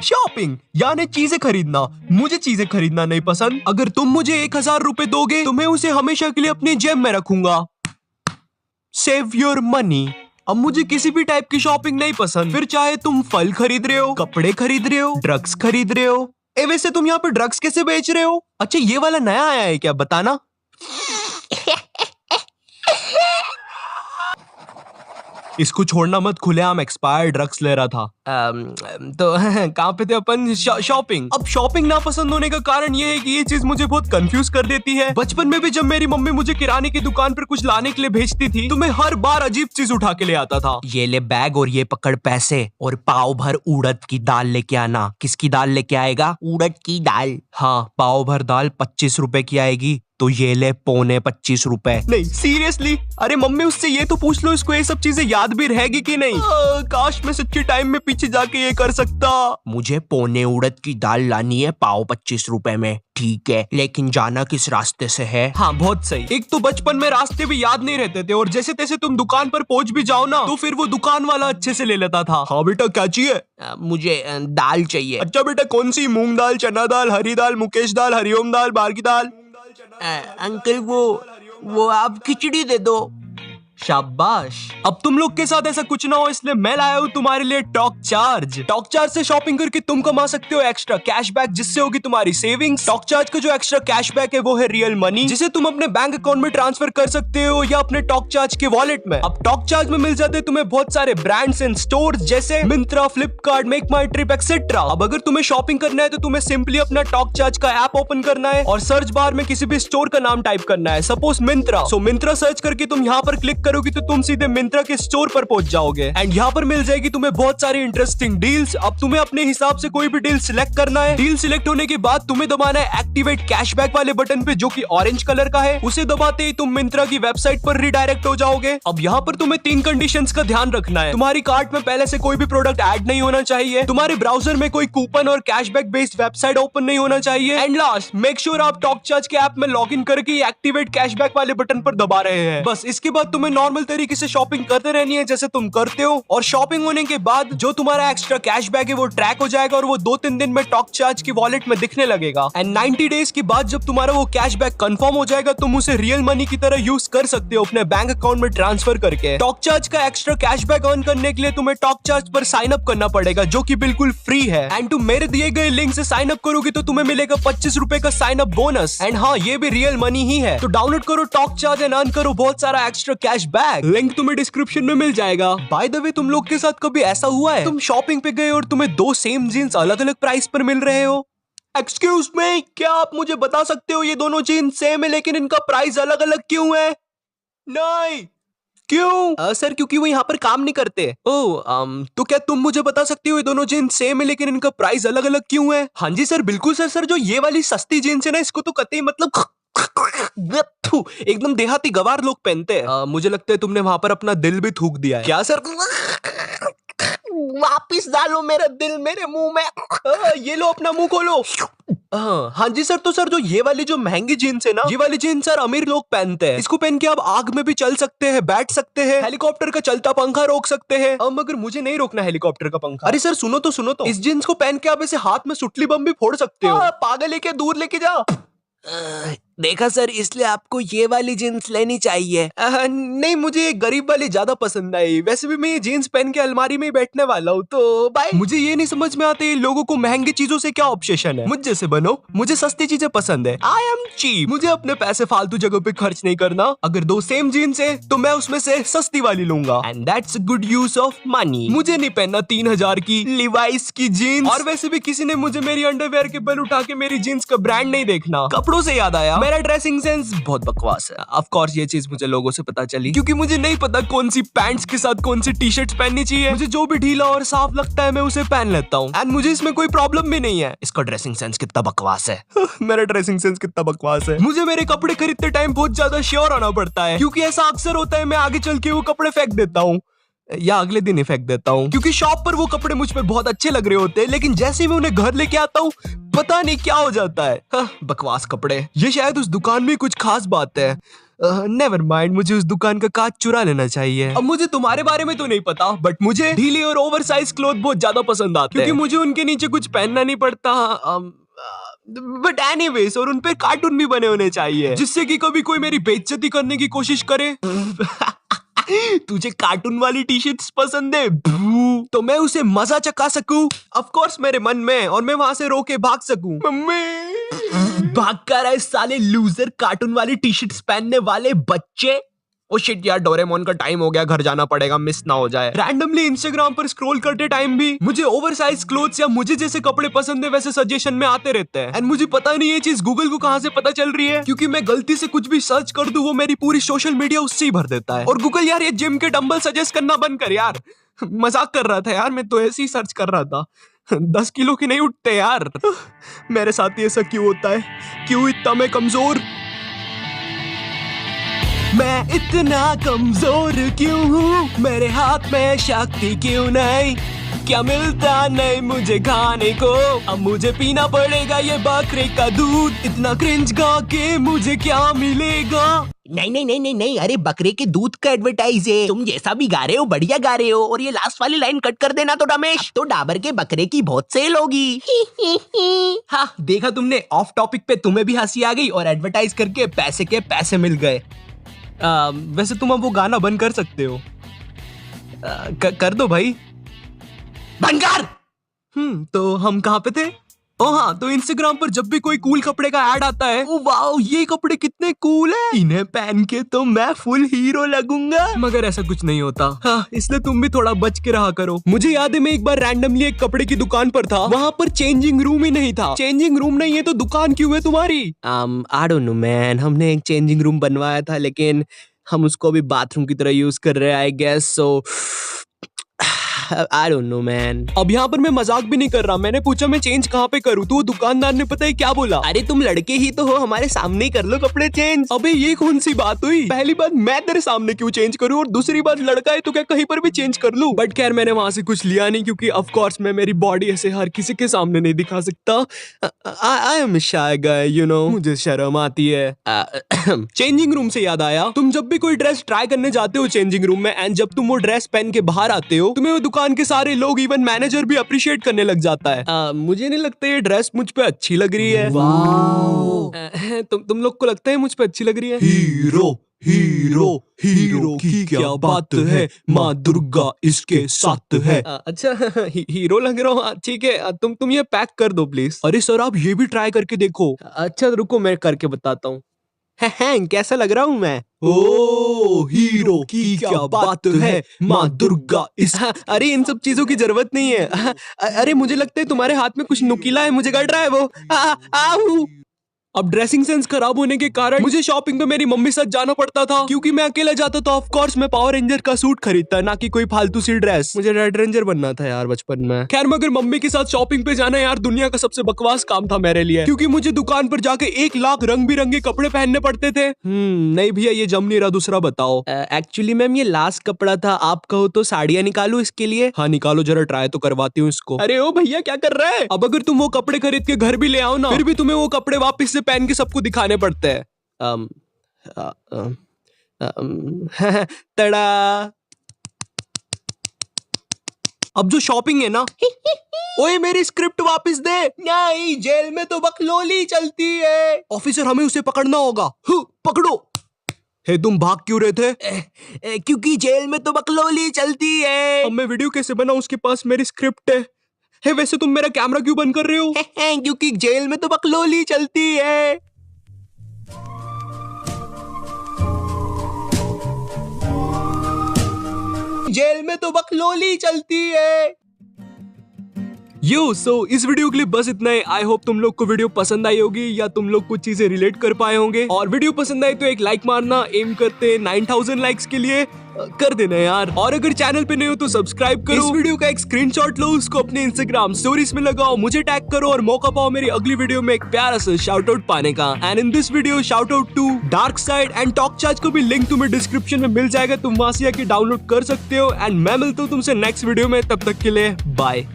Shopping यानी चीजें खरीदना। मुझे चीजें खरीदना नहीं पसंद। अगर तुम मुझे 1000 रुपए दोगे तो मैं उसे हमेशा के लिए अपनी जेब में रखूंगा। Save your money. अब मुझे किसी भी टाइप की शॉपिंग नहीं पसंद, फिर चाहे तुम फल खरीद रहे हो, कपड़े खरीद रहे हो, ड्रग्स खरीद रहे हो। वैसे तुम यहाँ पे ड्रग्स कैसे बेच रहे हो? अच्छा, ये वाला नया आया है क्या? बताना। इसको छोड़ना मत, खुलेआम एक्सपायर्ड ड्रग्स ले रहा था। तो कहाँ पे थे अपन? शॉपिंग। अब शॉपिंग ना पसंद होने का कारण ये है कि ये चीज मुझे बहुत कंफ्यूज कर देती है। बचपन में भी जब मेरी मम्मी मुझे किराने की दुकान पर कुछ लाने के लिए भेजती थी तो मैं हर बार अजीब चीज उठा के ले आता था। ये ले बैग और ये पकड़ पैसे और पाव भर उड़द की दाल लेके आना। किसकी दाल लेके आएगा? उड़द की दाल। हाँ, पाव भर दाल 25 रुपए की आएगी, तो ये ले 25 रुपए। नहीं सीरियसली? अरे मम्मी, उससे ये तो पूछ लो इसको ये सब चीजें याद भी रहेगी कि नहीं। काश मैं सच्ची टाइम में पीछे जाके ये कर सकता। मुझे पौने उड़द की दाल लानी है पाव 25 रुपए में। ठीक है, लेकिन जाना किस रास्ते से है? हाँ, बहुत सही। एक तो बचपन में रास्ते भी याद नहीं रहते थे और जैसे तैसे तुम दुकान पर पहुंच भी जाओ ना तो फिर वो दुकान वाला अच्छे से ले लेता था। हाँ बेटा, क्या चाहिए? मुझे दाल चाहिए। अच्छा बेटा, कौन सी? मूंग दाल, चना दाल, हरी दाल, मुकेश दाल, हरिओम दाल, बार की दाल? अंकल वो आप खिचड़ी दे दो। शाबाश। अब तुम लोग के साथ ऐसा कुछ ना हो इसलिए मैं लाया हूँ तुम्हारे लिए टॉक चार्ज। टॉक चार्ज से शॉपिंग करके तुम कमा सकते हो एक्स्ट्रा कैशबैक, जिससे होगी तुम्हारी सेविंग्स। टॉक चार्ज का जो एक्स्ट्रा कैशबैक है वो है रियल मनी, जिसे तुम अपने बैंक अकाउंट में ट्रांसफर कर सकते हो या अपने टॉक चार्ज के वॉलेट में। अब टॉक चार्ज में मिल जाते हैं तुम्हें बहुत सारे ब्रांड्स एंड स्टोर्स जैसे मिंत्रा, फ्लिपकार्ट, मेक माई ट्रिप एक्सेट्रा। अब अगर तुम्हें शॉपिंग करना है तो तुम्हें सिंपली अपना टॉक चार्ज का ऐप ओपन करना है और सर्च बार में किसी भी स्टोर का नाम टाइप करना है। सपोज मिंत्रा, सो मिंत्रा सर्च करके तुम यहाँ पर क्लिक करोगे तो तुम सीधे मिंत्रा के स्टोर पर पहुंच जाओगे एंड यहाँ पर मिल जाएगी तुम्हें बहुत सारी इंटरेस्टिंग डील्स। अब तुम्हें अपने हिसाब से कोई भी डील सिलेक्ट करना है। डील सिलेक्ट होने के बाद तुम्हें दबाना है एक्टिवेट कैशबैक वाले बटन पे, जो कि ऑरेंज कलर का है। उसे दबाते ही तुम मिंत्रा की वेबसाइट पर रिडायरेक्ट हो जाओगे। अब यहाँ पर तुम्हें 3 कंडीशंस का ध्यान रखना है। तुम्हारी कार्ट में पहले से कोई भी प्रोडक्ट ऐड नहीं होना चाहिए, तुम्हारे ब्राउजर में कोई कूपन और कैशबैक बेस्ड वेबसाइट ओपन नहीं होना चाहिए एंड लास्ट, मेक श्योर आप टॉक चार्ज के ऐप में लॉग इन करके एक्टिवेट कैशबैक वाले बटन पर दबा रहे हैं। बस इसके बाद तुम्हें नॉर्मल तरीके से शॉपिंग करते रहनी है जैसे तुम करते हो, और शॉपिंग होने के बाद जो तुम्हारा एक्स्ट्रा कैशबैक है वो ट्रैक हो जाएगा और वो 2-3 दिन में टॉक चार्ज की वॉलेट में दिखने लगेगा एंड 90 डेज के बाद जब तुम्हारा वो कैशबैक कंफर्म हो जाएगा तुम उसे रियल मनी की तरह यूज कर सकते हो अपने बैंक अकाउंट में ट्रांसफर करके। टॉक चार्ज का एक्स्ट्रा कैशबैक अर्न करने के लिए तुम्हें टॉक चार्ज पर साइन अप करना पड़ेगा, जो कि बिल्कुल फ्री है एंड तुम मेरे दिए गए लिंक से साइन अप करोगे तो तुम्हें मिलेगा 25 रुपए का साइन अप बोनस एंड हाँ, ये भी रियल मनी ही है। तो डाउनलोड करो टॉक चार्ज एंड अर्न करो बहुत सारा एक्स्ट्रा कैशबैक। लिंक तुम्हें डिस्क्रिप्शन में मिल जाएगा। बाय द वे, तुम लोग के साथ कभी ऐसा हुआ है तुम शॉपिंग पे गए और तुम्हें 2 सेम जीन्स अलग अलग प्राइस पर मिल रहे हो? एक्सक्यूज मी, क्या आप मुझे बता सकते हो ये दोनों जीन्स सेम है लेकिन इनका प्राइस अलग अलग क्यों है? नहीं, क्यों? सर क्योंकि वो यहाँ पर काम नहीं करते। ओह, तो क्या तुम मुझे बता सकती हो ये दोनों जीन्स सेम है लेकिन इनका प्राइस अलग अलग क्यों है? हाँ जी सर, बिल्कुल सर। सर जो ये वाली सस्ती जीन्स है ना, इसको तो कतई मतलब एकदम देहाती गवार लोग पहनते हैं। मुझे लगता है तुमने वहां पर अपना दिल भी थूक दिया है। क्या सर? वापिस डालो मेरा दिल मेरे मुंह में। ये लो, अपना मुंह खोलो। हाँ जी सर। तो सर जो ये वाली जो महंगी जीन्स है ना, ये वाली जीन्स सर अमीर लोग पहनते हैं। इसको पहन के आप आग में भी चल सकते हैं, बैठ सकते हैं, हेलीकॉप्टर का चलता पंखा रोक सकते हैं। मगर मुझे नहीं रोकना हेलीकॉप्टर का पंखा। अरे सर सुनो तो इस जीन्स को पहन के आप ऐसे हाथ में सुतली बम भी फोड़ सकते हो। पागल है क्या? दूर लेके जाओ। देखा सर, इसलिए आपको ये वाली जीन्स लेनी चाहिए। नहीं, मुझे ये गरीब वाली ज्यादा पसंद आई। वैसे भी मैं ये जीन्स पहन के अलमारी में ही बैठने वाला हूँ, तो बाय। मुझे ये नहीं समझ में आता है लोगों को महंगी चीजों से क्या ऑब्सेशन है। मुझ जैसे बनो, मुझे सस्ती चीजें पसंद है। I am cheap. मुझे अपने पैसे फालतू जगह पे खर्च नहीं करना। अगर 2 सेम जीन्स है तो मैं उसमें से सस्ती वाली लूंगा and that's good use of money. मुझे नहीं पहनना 3000 की लिवाइस की जीन्स। और वैसे भी किसी ने मुझे मेरी अंडरवेयर के बल उठा के मेरी जीन्स का ब्रांड नहीं देखना। कपड़ों से याद आया, मेरा ड्रेसिंग सेंस बहुत बकवास है। ऑफ कोर्स ये चीज मुझे लोगों से पता चली क्योंकि मुझे नहीं पता कौन सी पैंट्स के साथ कौन सी टी शर्ट्स पहननी चाहिए। मुझे जो भी ढीला और साफ लगता है मैं उसे पहन लेता हूँ एंड मुझे इसमें कोई प्रॉब्लम भी नहीं है। इसका ड्रेसिंग सेंस कितना बकवास है। मेरा ड्रेसिंग सेंस कितना बकवास है। मुझे मेरे कपड़े खरीदते टाइम बहुत ज्यादा श्योर होना पड़ता है क्योंकि ऐसा अक्सर होता है मैं आगे चल के वो कपड़े फेंक देता हूँ या अगले दिन ही फेंक देता हूँ क्योंकि शॉप पर वो कपड़े मुझ पे बहुत अच्छे लग रहे होते हैं, लेकिन जैसे ही मैं उन्हें घर लेके आता हूँ पता नहीं क्या हो जाता है। बकवास कपड़े। ये शायद उस दुकान में कुछ खास बात है। नेवर माइंड, मुझे उस दुकान का कांच चुरा लेना चाहिए। अब मुझे तुम्हारे बारे में तो नहीं पता, बट मुझे ढीले और ओवरसाइज क्लॉथ बहुत ज्यादा पसंद आते हैं क्योंकि मुझे उनके नीचे कुछ पहनना नहीं पड़ता। बट एनीवेज, और उन पे कार्टून भी बने होने चाहिए जिससे कि कभी कोई मेरी बेइज्जती करने की कोशिश करे। तुझे कार्टून वाली टी शर्ट्स पसंद है? तो मैं उसे मजा चखा सकूं, ऑफ कोर्स मेरे मन में, और मैं वहां से रो के भाग सकूं। मम्मी, भाग कर आए साले लूजर कार्टून वाली टी शर्ट्स पहनने वाले बच्चे। ओ शिट यार, डोरेमोन का टाइम हो गया, घर जाना पड़ेगा, मिस ना हो जाए। रैंडमली इंस्टाग्राम पर स्क्रॉल करते टाइम भी मुझे ओवरसाइज क्लोथ्स या मुझे जैसे कपड़े पसंद है वैसे सजेशन में आते रहते हैं। एंड मुझे पता नहीं ये चीज गूगल को कहां से पता चल रही है, क्योंकि मैं गलती से कुछ भी सर्च कर दूं वो मेरी पूरी सोशल मीडिया उससे ही भर देता है। और गूगल यार, ये जिम के डंबल सजेस्ट करना बंद कर यार। मजाक कर रहा था यार, मैं तो ऐसे ही सर्च कर रहा था। 10 किलो के नहीं उठते यार। मेरे साथ ऐसा क्यों होता है? क्यों इतना मैं कमजोर? मैं इतना कमजोर क्यों हूँ? मेरे हाथ में शक्ति क्यों नहीं? क्या मिलता नहीं मुझे खाने को? अब मुझे पीना पड़ेगा ये बकरे का दूध। इतना क्रिंज गा के मुझे क्या मिलेगा? नहीं नहीं नहीं नहीं नहीं, अरे बकरे के दूध का एडवर्टाइज है। तुम जैसा भी गा रहे हो बढ़िया गा रहे हो, और ये लास्ट वाली लाइन कट कर देना तो रमेश। अब तो डाबर के बकरे की बहुत सेल होगी। हाँ देखा तुमने, ऑफ टॉपिक पे तुम्हें भी हंसी आ गई और एडवर्टाइज करके पैसे के पैसे मिल गए। वैसे तुम अब वो गाना बंद कर सकते हो। कर दो भाई, बंद कर। तो हम कहाँ पे थे? ओ हाँ, तो इंस्टाग्राम पर जब भी कोई कूल कपड़े का ऐड आता है, ओ वाओ ये कपड़े कितने कूल है, इन्हें पहन के तो मैं फुल हीरो लगूंगा। मगर ऐसा कुछ नहीं होता। हाँ, इसलिए तुम भी थोड़ा बच के रहा करो। मुझे याद है मैं एक बार रैंडमली एक कपड़े की दुकान पर था, वहाँ पर चेंजिंग रूम ही नहीं था। चेंजिंग रूम नहीं है तो दुकान क्यों है तुम्हारी? आई डोंट नो मैन, हमने एक चेंजिंग रूम बनवाया था लेकिन हम उसको अभी बाथरूम की तरह यूज कर रहे हैं I guess so. I don't know man। अब यहाँ पर मैं मजाक भी नहीं कर रहा, मैंने पूछा मैं चेंज कहाँ पे करूँ, तो वो दुकानदार ने पता है क्या बोला? अरे तुम लड़के ही तो हो, हमारे सामने ही कर लो कपड़े चेंज। अबे ये कौन सी बात हुई? पहली बात मैं तेरे सामने क्यों चेंज करूँ, और दूसरी बात लड़का है तो क्या कहीं पर भी चेंज कर लूँ? बट खैर मैंने वहां से कुछ लिया नहीं, क्योंकि ऑफ कोर्स मैं मेरी बॉडी ऐसे हर किसी के सामने नहीं दिखा सकता। I am shy guy, you know, मुझे शर्म आती है। चेंजिंग रूम से याद आया, तुम जब भी कोई ड्रेस ट्राई करने जाते हो चेंजिंग रूम में, एंड जब तुम वो ड्रेस पहन के बाहर आते हो, तुम्हें वो दुकान के सारे लोग, इवन मैनेजर भी अप्रिशिएट करने लग जाता है। मुझे नहीं लगता ये ड्रेस मुझ पे अच्छी लग रही है। तुम लोग को लगता है मुझ पे अच्छी लग रही है? हीरो हीरो हीरो की क्या बात है, माँ दुर्गा इसके साथ है। अच्छा हीरो लग रहा हूँ, ठीक है। तुम ये पैक कर दो प्लीज। अरे सर आप ये भी ट्राई करके देखो। अच्छा रुको मैं करके बताता हूँ। कैसा लग रहा हूँ मैं? ओ हीरो की क्या बात है, माँ दुर्गा इस। अरे इन सब चीजों की जरूरत नहीं है। अरे मुझे लगता है तुम्हारे हाथ में कुछ नुकीला है, मुझे गड़ रहा है वो। अब ड्रेसिंग सेंस खराब होने के कारण मुझे शॉपिंग पे मेरी मम्मी साथ जाना पड़ता था, क्योंकि मैं अकेला जाता तो ऑफ कोर्स मैं पावर रेंजर का सूट खरीदता, ना कि कोई फालतू सी ड्रेस। मुझे रेड रेंजर बनना था यार बचपन में। खैर मगर मम्मी के साथ शॉपिंग पे जाना यार दुनिया का सबसे बकवास काम था मेरे लिए, क्योंकि मुझे दुकान पर जाके 1 लाख रंग बिरंगे कपड़े पहनने पड़ते थे। नहीं भैया ये जम नहीं रहा, दूसरा बताओ। एक्चुअली मैम ये लास्ट कपड़ा था, आप कहो तो साड़ियाँ निकालू इसके लिए? हाँ निकालो जरा, ट्राई तो करवाती हूँ इसको। अरे ओ भैया क्या कर रहा है? अब अगर तुम वो कपड़े खरीद के घर भी ले आओ ना, फिर भी तुम्हें वो कपड़े वापस से पहन के सबको दिखाने पड़ते हैं। तड़ा। अब जो शॉपिंग है ना, ओए मेरी स्क्रिप्ट वापस दे। नहीं, जेल में तो बकलोली चलती है। ऑफिसर हमें उसे पकड़ना होगा। पकड़ो। हे तुम भाग क्यों रहे थे? क्योंकि जेल में तो बकलोली चलती है। अब मैं वीडियो कैसे बनाऊं, उसके पास मेरी स्क्रिप्ट है। वैसे तुम मेरा कैमरा क्यों बंद कर रहे हो? क्योंकि जेल में तो बकलोली चलती है। जेल में तो बकलोली चलती है। इस वीडियो के लिए बस इतना ही। आई होप तुम लोग को वीडियो पसंद आई होगी, या तुम लोग कुछ चीजें रिलेट कर पाए होंगे। और वीडियो पसंद आई तो एक लाइक मारना, एम करते 9000 लाइक्स के लिए कर देना यार। और अगर चैनल पे नहीं हो तो सब्सक्राइब करो। इस वीडियो का एक स्क्रीनशॉट लो, उसको अपने इंस्टाग्राम स्टोरीज में लगाओ, मुझे टैग करो और मौका पाओ मेरी अगली वीडियो में एक प्यारा सा शाउट आउट पाने का। And in this video shout out to Dark Side and Talk Charge को भी लिंक तुम्हें डिस्क्रिप्शन में मिल जाएगा, तुम वहां से आके डाउनलोड कर सकते हो। एंड मैं मिलता हूँ तुमसे नेक्स्ट वीडियो में, तब तक के लिए बाय।